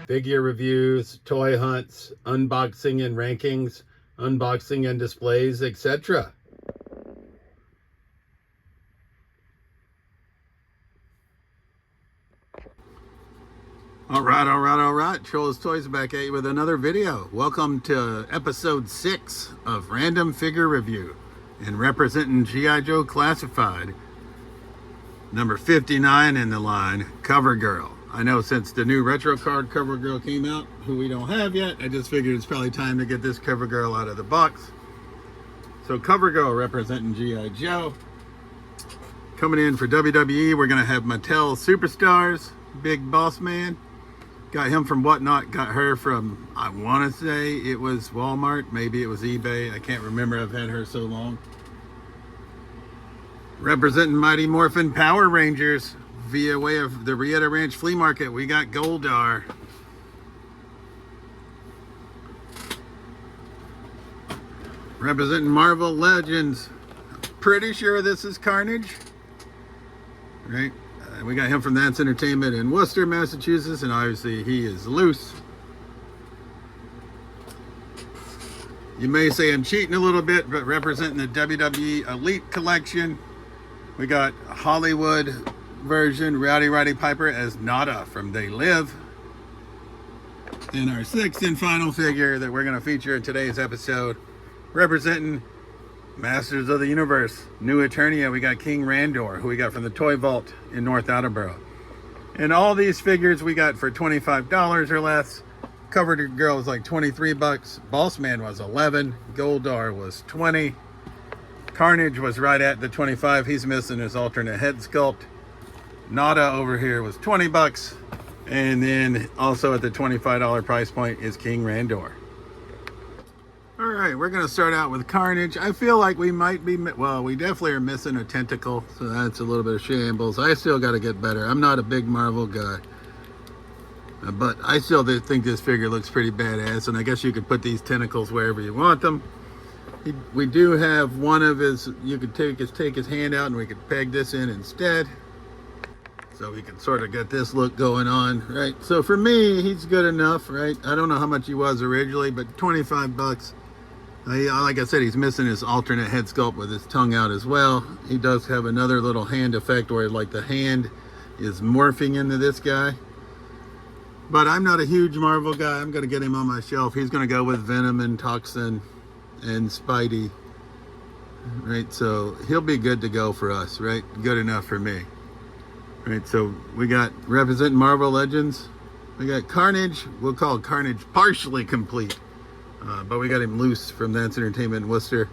figure reviews, toy hunts, unboxing and rankings, unboxing and displays, etc. All right. Trolls Toys back at you with another video. Welcome to episode 6 of Random Figure Review. And representing G.I. Joe Classified, number 59 in the line, Cover Girl. I know since the new retro card Cover Girl came out, who we don't have yet, I just figured it's probably time to get this Cover Girl out of the box. So Cover Girl representing G.I. Joe. Coming in for WWE, we're going to have Mattel Superstars, Big Boss Man. Got him from Whatnot, got her from, I want to say it was Walmart, maybe it was eBay, I can't remember, I've had her so long. Representing Mighty Morphin Power Rangers via way of the Rieta Ranch Flea Market, we got Goldar. Representing Marvel Legends, pretty sure this is Carnage, right? We got him from That's Entertainment in Worcester, Massachusetts, and obviously he is loose. You may say I'm cheating a little bit, but representing the WWE Elite Collection, we got Hollywood version Roddy Piper as Nada from They Live. And our sixth and final figure that we're going to feature in today's episode, representing Masters of the Universe, New Eternia, we got King Randor, who we got from the Toy Vault in North Attleboro. And all these figures we got for $25 or less. Cover Girl was like 23 bucks. Boss Man was 11. Goldar was 20. Carnage was right at the 25. He's missing his alternate head sculpt. Nada over here was 20 bucks. And then also at the $25 price point is King Randor. All right, we're going to start out with Carnage. I feel like we might be, well, we definitely are missing a tentacle, so that's a little bit of shambles. I still got to get better. I'm not a big Marvel guy, but I still think this figure looks pretty badass, and I guess you could put these tentacles wherever you want them. We do have one of his, you could take his hand out, and we could peg this in instead. So we can sort of get this look going on, right? So for me, he's good enough, right? I don't know how much he was originally, but 25 bucks. Like I said, he's missing his alternate head sculpt with his tongue out as well. He does have another little hand effect where like the hand is morphing into this guy. But I'm not a huge Marvel guy. I'm going to get him on my shelf. He's going to go with Venom and Toxin and Spidey, right? So he'll be good to go for us, right? Good enough for me. Right, so we got representing Marvel Legends. We got Carnage. We'll call Carnage partially complete. But we got him loose from That's Entertainment in Worcester.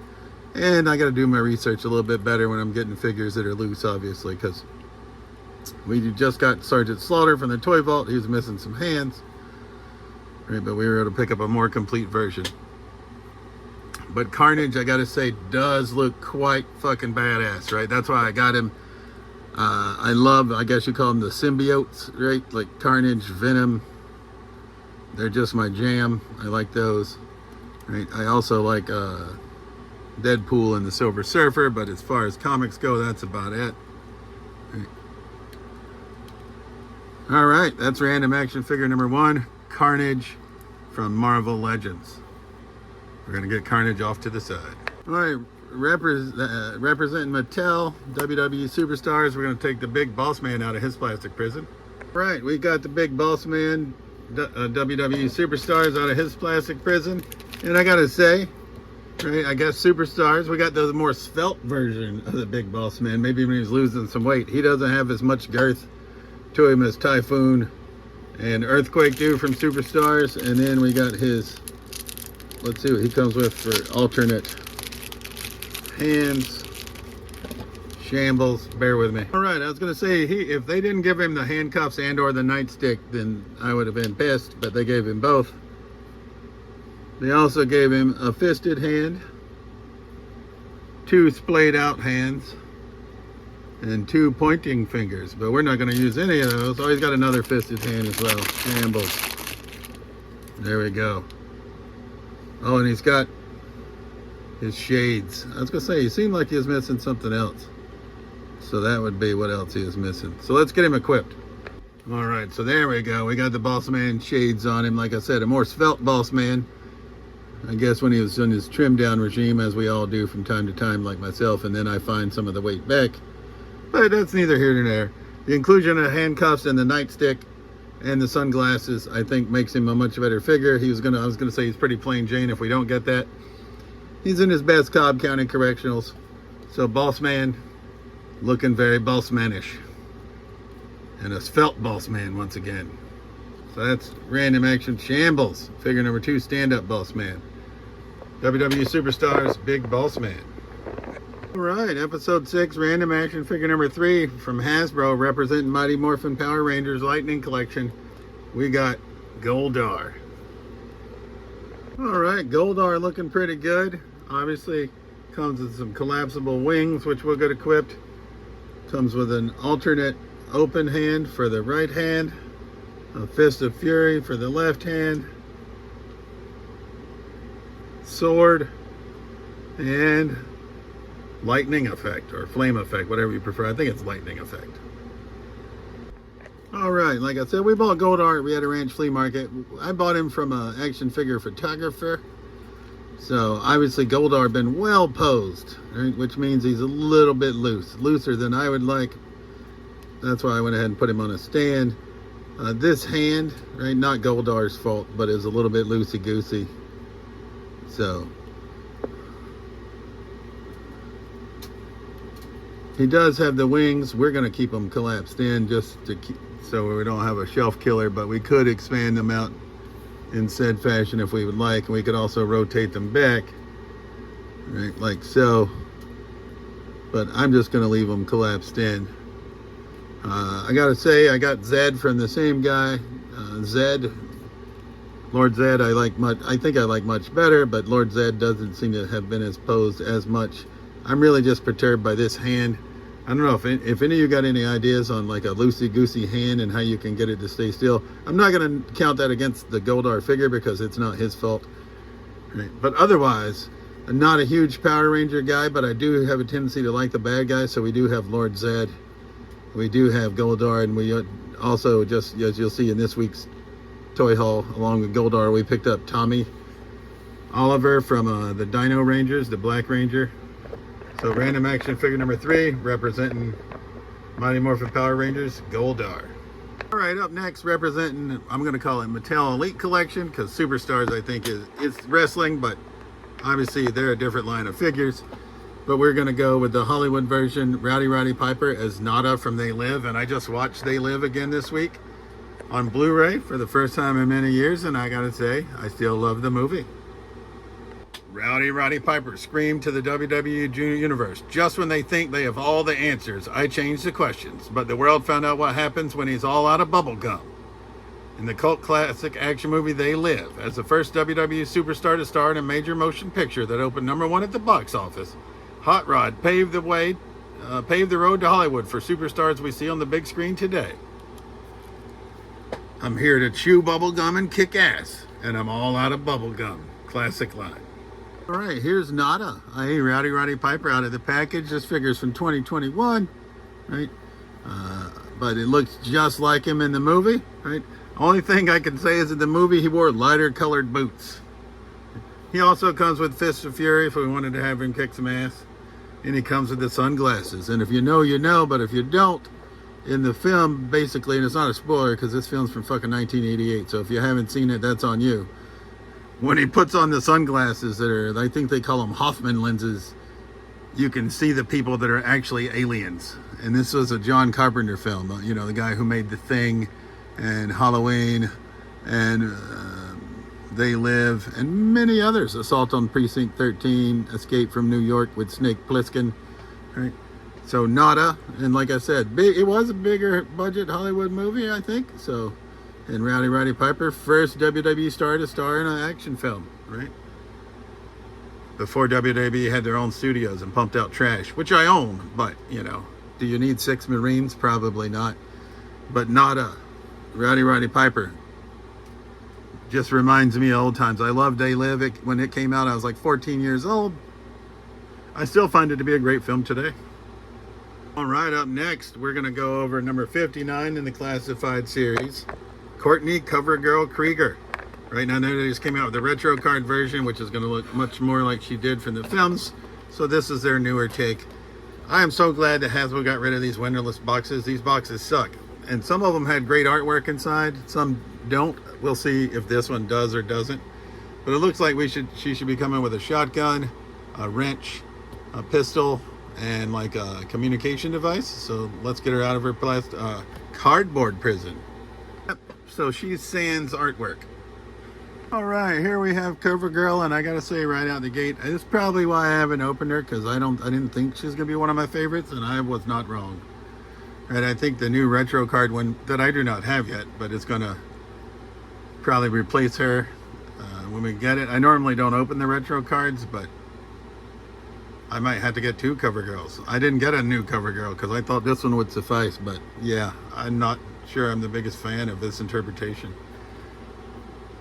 And I got to do my research a little bit better when I'm getting figures that are loose, obviously, because we just got Sergeant Slaughter from the Toy Vault. He was missing some hands. Right, but we were able to pick up a more complete version. But Carnage, I got to say, does look quite fucking badass, right? That's why I got him. I guess you call them the symbiotes, right? Like Carnage, Venom. They're just my jam. I like those. Right. I also like Deadpool and the Silver Surfer, but as far as comics go, that's about it. Right. All right, that's random action figure number 1, Carnage from Marvel Legends. We're gonna get Carnage off to the side. All right, representing Mattel, WWE Superstars, we're gonna take the Big Boss Man out of his plastic prison. Right, we got the Big Boss Man, WWE Superstars out of his plastic prison. And I gotta say, right, I guess Superstars, we got the more svelte version of the Big Boss Man. Maybe when he's losing some weight. He doesn't have as much girth to him as Typhoon and Earthquake do from Superstars. And then we got his, let's see what he comes with for alternate hands. Shambles, bear with me. All right, I was gonna say, if they didn't give him the handcuffs and or the nightstick, then I would have been pissed, but they gave him both. They also gave him a fisted hand, 2 splayed out hands, and 2 pointing fingers, but we're not gonna use any of those. Oh, he's got another fisted hand as well. Shambles. There we go. Oh, and he's got his shades. I was gonna say, he seemed like he was missing something else. So that would be what else he is missing. So let's get him equipped. All right, so there we go. We got the Boss Man shades on him. Like I said, a more svelte Boss Man. I guess when he was in his trim down regime, as we all do from time to time, like myself, and then I find some of the weight back. But that's neither here nor there. The inclusion of handcuffs and the nightstick and the sunglasses, I think, makes him a much better figure. I was gonna say he's pretty plain Jane if we don't get that. He's in his best Cobb County Correctionals. So Boss Man, looking very Boss Manish. And a svelte Boss Man once again. So that's Random Action Shambles, figure number 2, stand-up Boss Man. WWE Superstars, Big Boss Man. All right, episode 6, Random Action figure number 3 from Hasbro, representing Mighty Morphin Power Rangers Lightning Collection. We got Goldar. All right, Goldar looking pretty good. Obviously comes with some collapsible wings, which will get equipped. Comes with an alternate open hand for the right hand, a fist of fury for the left hand, sword, and lightning effect or flame effect, whatever you prefer. I think it's lightning effect. All right, like I said, we bought Goldar at Rieta Ranch Flea Market. I bought him from an action figure photographer. So obviously Goldar been well posed, right? Which means he's a little bit looser than I would like. That's why I went ahead and put him on a stand. This hand, right, not Goldar's fault, but is a little bit loosey-goosey. So he does have the wings. We're going to keep them collapsed in just to keep, so we don't have a shelf killer, but we could expand them out in said fashion if we would like, and we could also rotate them back, right, like so. But I'm just going to leave them collapsed in. I gotta say, I got Zed from the same guy. Zed, Lord Zed, I think I like much better, but Lord Zed doesn't seem to have been as posed as much. I'm really just perturbed by this hand. I don't know if any of you got any ideas on like a loosey-goosey hand and how you can get it to stay still. I'm not gonna count that against the Goldar figure because it's not his fault. Right? But otherwise, I'm not a huge Power Ranger guy, but I do have a tendency to like the bad guys, so we do have Lord Zed. We do have Goldar, and we also, just as you'll see in this week's toy haul, along with Goldar, we picked up Tommy Oliver from the Dino Rangers, the Black Ranger. So Random Action figure number 3, representing Mighty Morphin Power Rangers, Goldar. All right, up next, representing, I'm going to call it Mattel Elite Collection, because Superstars, I think, is wrestling, but obviously they're a different line of figures. But we're going to go with the Hollywood version, Rowdy Piper as Nada from They Live. And I just watched They Live again this week on Blu-ray for the first time in many years. And I got to say, I still love the movie. Rowdy Piper screamed to the WWE Universe. Just when they think they have all the answers, I changed the questions. But the world found out what happens when he's all out of bubble gum. In the cult classic action movie They Live, as the first WWE superstar to star in a major motion picture that opened #1 at the box office, Hot Rod paved the road to Hollywood for superstars we see on the big screen today. I'm here to chew bubble gum and kick ass, and I'm all out of bubble gum. Classic line. All right, here's Nada. Hey, Rowdy Piper out of the package. This figure's from 2021, right? But it looks just like him in the movie, right? Only thing I can say is in the movie he wore lighter colored boots. He also comes with Fists of Fury if we wanted to have him kick some ass. And he comes with the sunglasses. And if you know, you know. But if you don't, in the film, basically, and it's not a spoiler because this film's from fucking 1988. So if you haven't seen it, that's on you. When he puts on the sunglasses that are, I think they call them Hoffman lenses, you can see the people that are actually aliens. And this was a John Carpenter film. You know, the guy who made The Thing and Halloween and They Live, and many others. Assault on Precinct 13, Escape from New York with Snake Plissken, right? So Nada, and like I said, it was a bigger budget Hollywood movie, I think. So, and Rowdy Piper, first WWE star to star in an action film, right? Before WWE had their own studios and pumped out trash, which I own, but, you know, do you need 6 Marines? Probably not. But Nada, Rowdy Piper, just reminds me of old times. I loved They Live. When it came out, I was like 14 years old. I still find it to be a great film today. All right, up next, we're going to go over number 59 in the classified series, Courtney Covergirl Krieger. Right now, they just came out with the retro card version, which is going to look much more like she did from the films. So this is their newer take. I am so glad that Hasbro got rid of these windowless boxes. These boxes suck. And some of them had great artwork inside. Some don't. We'll see if this one does or doesn't. But it looks like she should be coming with a shotgun, a wrench, a pistol, and like a communication device. So let's get her out of her cardboard prison. Yep. So she's sans artwork. All right, here we have Covergirl, and I gotta say right out the gate, this is probably why I haven't opened her, because I didn't think she's gonna be one of my favorites, and I was not wrong. And I think the new retro card one that I do not have yet, but it's gonna probably replace her when we get it. I normally don't open the retro cards, but I might have to get two Covergirls. I didn't get a new Covergirl because I thought this one would suffice, but yeah, I'm not sure I'm the biggest fan of this interpretation.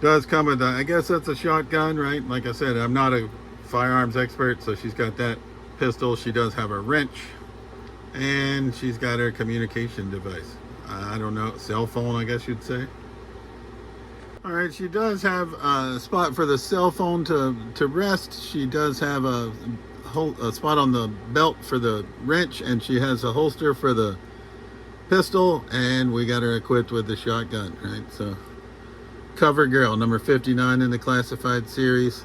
Does come with I guess that's a shotgun, right? Like I said, I'm not a firearms expert, so she's got that pistol. She does have a wrench, and she's got her communication device. I don't know, cell phone, I guess you'd say. All right, she does have a spot for the cell phone to rest. She does have a spot on the belt for the wrench, and she has a holster for the pistol, and we got her equipped with the shotgun, right? So Covergirl, number 59 in the classified series.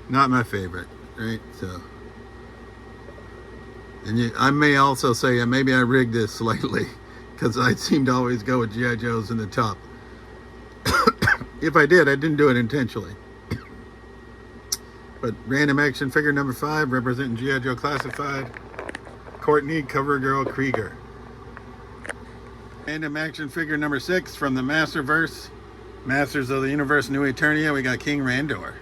Not my favorite, right? So, and I may also say maybe I rigged this slightly, because I seem to always go with G.I. Joes in the top. If I did, I didn't do it intentionally. But random action figure number 5, representing G.I. Joe Classified, Courtney Covergirl Krieger. Random action figure number 6 from the Masterverse, Masters of the Universe New Eternia, we got King Randor.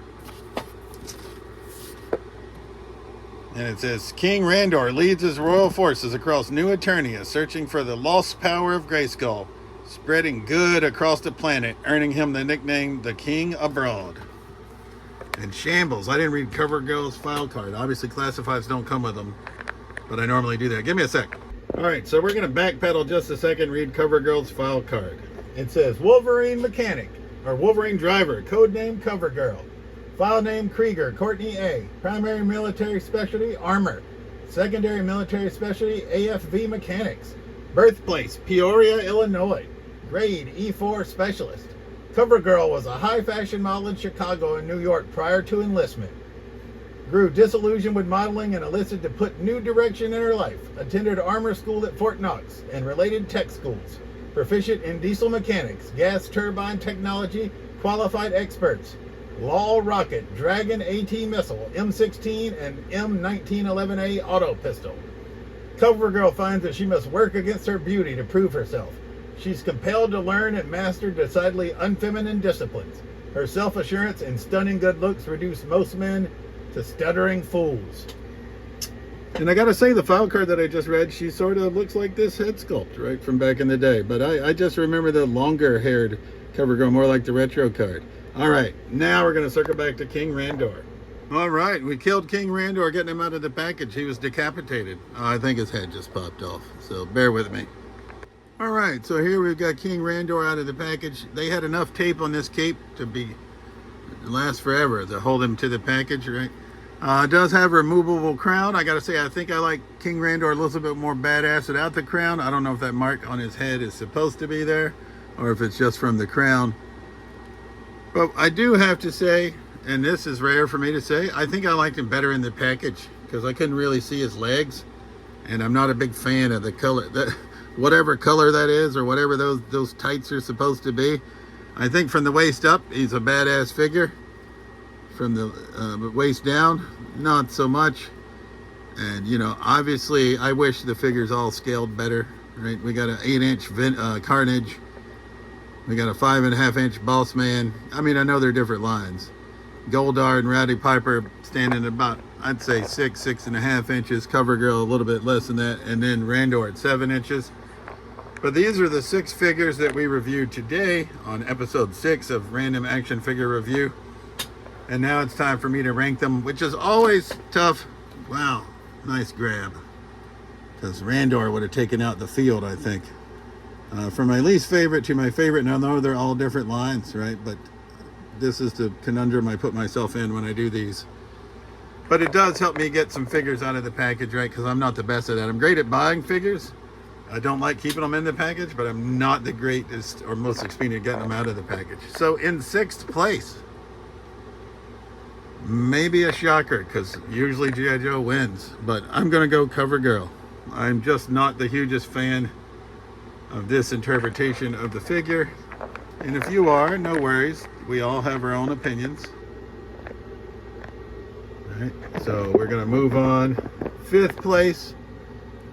And it says, King Randor leads his royal forces across New Eternia, searching for the lost power of Grayskull, spreading good across the planet, earning him the nickname the King Abroad. And Shambles, I didn't read Covergirl's file card. Obviously classifieds don't come with them, but I normally do that. Give me a sec. All right, so we're going to backpedal just a second, read Covergirl's file card. It says Wolverine Mechanic, or Wolverine Driver, codename Covergirl. File name Krieger, Courtney A. Primary military specialty, Armor. Secondary military specialty, AFV Mechanics. Birthplace, Peoria, Illinois. Grade, E4 Specialist. Covergirl was a high fashion model in Chicago and New York prior to enlistment. Grew disillusioned with modeling and enlisted to put new direction in her life. Attended armor school at Fort Knox and related tech schools. Proficient in diesel mechanics, gas turbine technology, qualified experts. Law rocket, Dragon AT missile, M16 and M1911A auto pistol. Covergirl finds that she must work against her beauty to prove herself. She's compelled to learn and master decidedly unfeminine disciplines. Her self-assurance and stunning good looks reduce most men to stuttering fools. And I gotta say, the file card that I just read, she sort of looks like this head sculpt, right, from back in the day. But I just remember the longer-haired Covergirl, more like the retro card. All right, now we're gonna circle back to King Randor. All right, we killed King Randor, getting him out of the package. He was decapitated. I think his head just popped off, so bear with me. All right, so here we've got King Randor out of the package. They had enough tape on this cape to last forever, to hold him to the package, right? It does have a removable crown. I gotta say, I think I like King Randor a little bit more badass without the crown. I don't know if that mark on his head is supposed to be there, or if it's just from the crown. But I do have to say, and this is rare for me to say, I think I liked him better in the package, because I couldn't really see his legs, and I'm not a big fan of the color. Whatever color that is, or whatever those tights are supposed to be. I think from the waist up, he's a badass figure. From the waist down, not so much. And, you know, obviously, I wish the figures all scaled better, right? We got an 8-inch Carnage. We got a 5.5-inch Boss Man. I mean, I know they're different lines. Goldar and Rowdy Piper standing about, I'd say, 6.5 inches. Covergirl a little bit less than that. And then Randor at 7 inches. But these are the 6 figures that we reviewed today on episode 6 of Random Action Figure Review. And now it's time for me to rank them, which is always tough. Wow, nice grab. because Randor would have taken out the field, I think. From my least favorite to my favorite, now I know they're all different lines, right? But this is the conundrum I put myself in when I do these. But it does help me get some figures out of the package, right? Because I'm not the best at that. I'm great at buying figures. I don't like keeping them in the package, but I'm not the greatest or most expedient at getting them out of the package. So in 6th place, maybe a shocker, because usually G.I. Joe wins, but I'm going to go Cover Girl. I'm just not the hugest fan of this interpretation of the figure. And if you are, no worries. We all have our own opinions. All right, so we're going to move on. 5th place,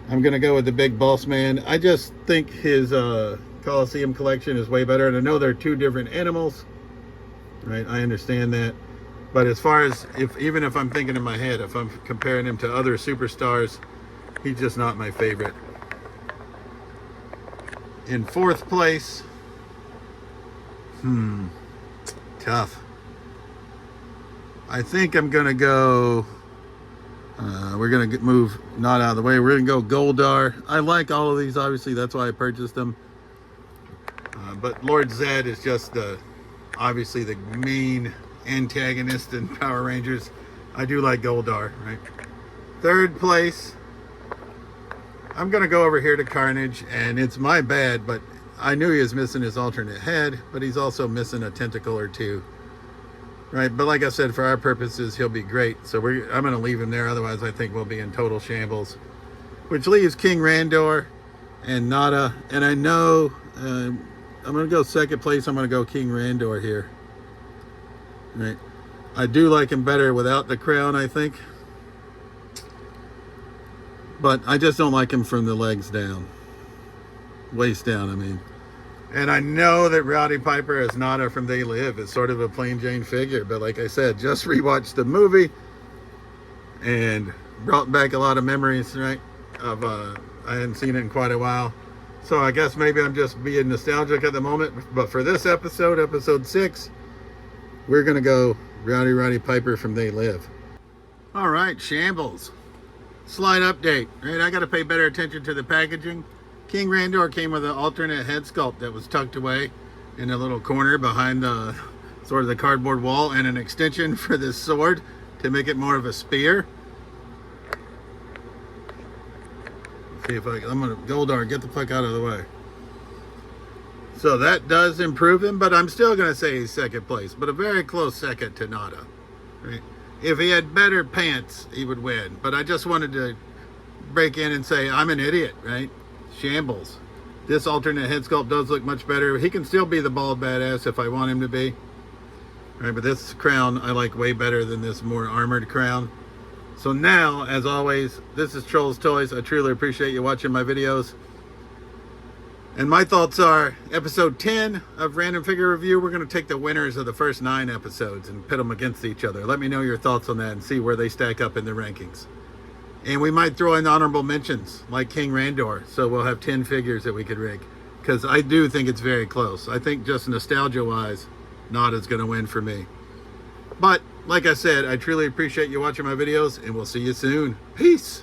I'm going to go with the Big Boss Man. I just think his Coliseum collection is way better. And I know they're 2 different animals, right? I understand that. But as far as, even if I'm thinking in my head, if I'm comparing him to other superstars, he's just not my favorite. In 4th place, tough. I think I'm going to go, we're going to move not out of the way. We're going to go Goldar. I like all of these, obviously. That's why I purchased them. But Lord Zed is just obviously the main antagonist in Power Rangers. I do like Goldar, right? 3rd place, I'm going to go over here to Carnage, and it's my bad, but I knew he was missing his alternate head, but he's also missing a tentacle or 2. Right, but like I said, for our purposes, he'll be great. So I'm going to leave him there. Otherwise, I think we'll be in total shambles. Which leaves King Randor and Nada. And I know I'm going to go 2nd place. I'm going to go King Randor here. Right. I do like him better without the crown, I think. But I just don't like him from the legs down. Waist down, I mean. And I know that Rowdy Piper is Nada from They Live. It's sort of a plain Jane figure. But like I said, just rewatched the movie and brought back a lot of memories, right? Of I hadn't seen it in quite a while. So I guess maybe I'm just being nostalgic at the moment. But for this episode, episode 6, we're going to go Rowdy Piper from They Live. All right, shambles. Slight update, right? I got to pay better attention to the packaging. King Randor came with an alternate head sculpt that was tucked away in a little corner behind the sort of the cardboard wall, and an extension for this sword to make it more of a spear. Let's see if I'm gonna Goldar, get the fuck out of the way. So that does improve him, but I'm still gonna say he's 2nd place, but a very close 2nd to Nada. Right? If he had better pants, he would win. But I just wanted to break in and say I'm an idiot, right? Shambles. This alternate head sculpt does look much better. He can still be the bald badass if I want him to be. Right, but this crown I like way better than this more armored crown. So now, as always, this is Trolls Toys. I truly appreciate you watching my videos. And my thoughts are, episode 10 of Random Figure Review, we're going to take the winners of the first 9 episodes and pit them against each other. Let me know your thoughts on that and see where they stack up in the rankings. And we might throw in honorable mentions, like King Randor, so we'll have 10 figures that we could rig. Because I do think it's very close. I think just nostalgia-wise, Nada's going to win for me. But, like I said, I truly appreciate you watching my videos, and we'll see you soon. Peace!